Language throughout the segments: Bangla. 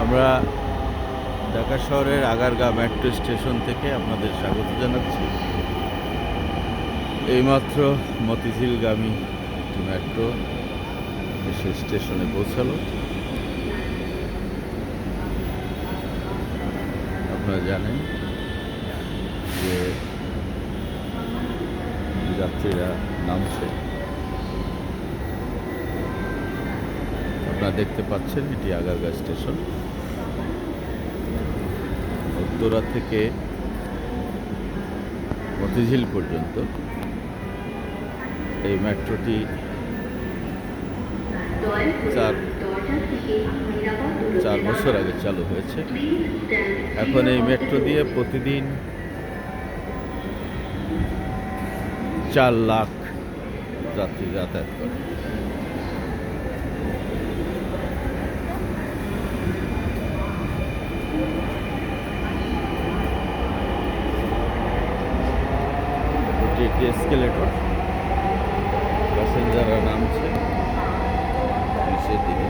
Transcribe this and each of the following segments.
আমরা ঢাকা শহরের আগারগাঁও মেট্রো স্টেশন থেকে আপনাদের স্বাগত জানাচ্ছি। এইমাত্র মতিঝিলগামী একটি মেট্রো এসে স্টেশনে পৌঁছালো। আপনারা জানেন যে যাত্রীরা নামছে। আপনারা দেখতে পাচ্ছেন এটি আগারগাঁও স্টেশন। উত্তরা থেকে মতিঝিল পর্যন্ত এই মেট্রোটি 4 বছর আগে চালু হয়েছে। এখন এই মেট্রো দিয়ে প্রতিদিন 4 লাখ যাত্রী যাতায়াত করে। এটি একটি এসকেলেটর, প্যাসেঞ্জাররা নামছে নিচের দিকে।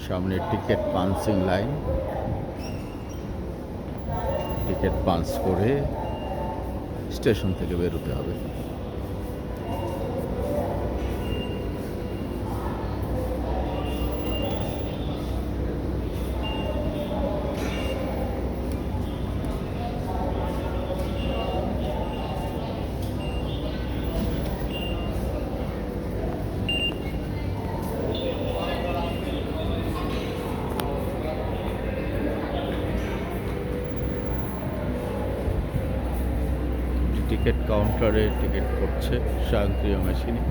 সামনে ticket punching line, ticket punch করে স্টেশন থেকে বেরোতে হবে। টিকিট কাউন্টারে টিকিট করছে স্বয়ংক্রিয় মেশিনে,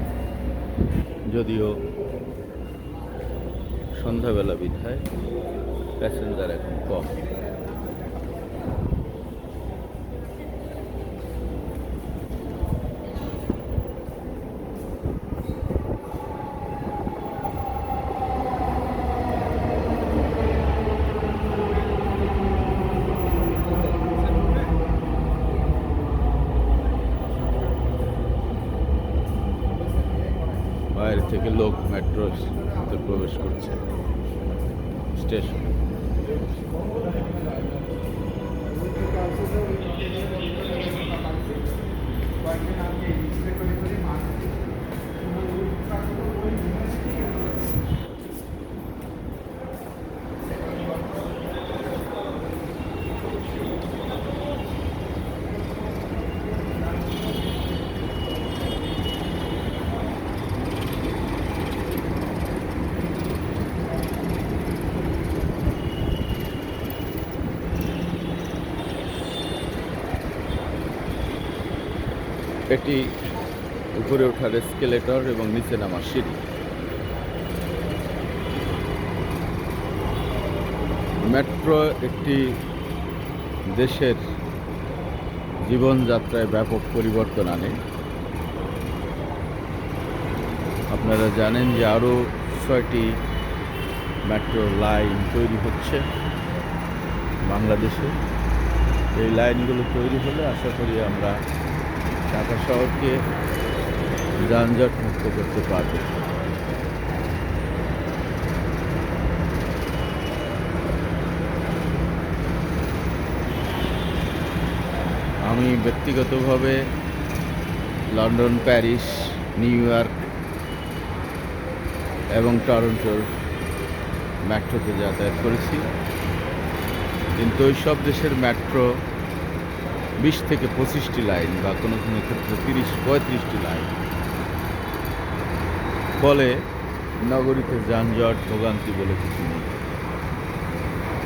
যদিও সন্ধ্যাবেলা বিধায় প্যাসেঞ্জার এখন কম। বাইরে থেকে লোক মেট্রোতে প্রবেশ করছে স্টেশন। এটি উপরে ওঠার এসকেলেটর এবং নিচে নামার সিঁড়ি। মেট্রো একটি দেশের জীবনযাত্রায় ব্যাপক পরিবর্তন আনে। আপনারা জানেন যে আরও 6টি মেট্রো লাইন তৈরি হচ্ছে বাংলাদেশে। এই লাইনগুলো তৈরি হলে আশা করি আমরা ঢাকা শহরকে যানজট মুক্ত করতে পারব। আমি ব্যক্তিগতভাবে লন্ডন, প্যারিস, নিউ ইয়র্ক এবং টরন্টোর মেট্রোতে যাতায়াত করেছি, কিন্তু ওই সব দেশের মেট্রো 20 থেকে 25টি লাইন বা কোনো কোনো ক্ষেত্রে 30-35টি লাইন। ফলে নগরীতে যানজট ভোগান্তি বলে কিছু নেই।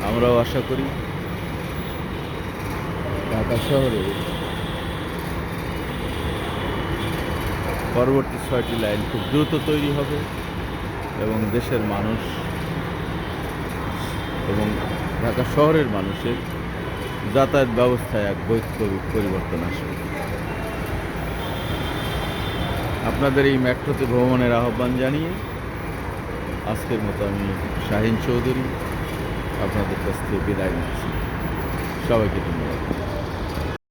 আমরাও আশা করি ঢাকা শহরে পরবর্তী 6টি লাইন খুব দ্রুত তৈরি হবে এবং দেশের মানুষ এবং ঢাকা শহরের মানুষের যাতায়াত ব্যবস্থায় এক বৈপ্লবিক পরিবর্তন আসবে। আপনাদের এই মেট্রোতে ভ্রমণের আহ্বান জানিয়ে আজকের মতো আমি শাহিন চৌধুরী আপনাদের কাছ থেকে বিদায় নিচ্ছি। সবাইকে ধন্যবাদ।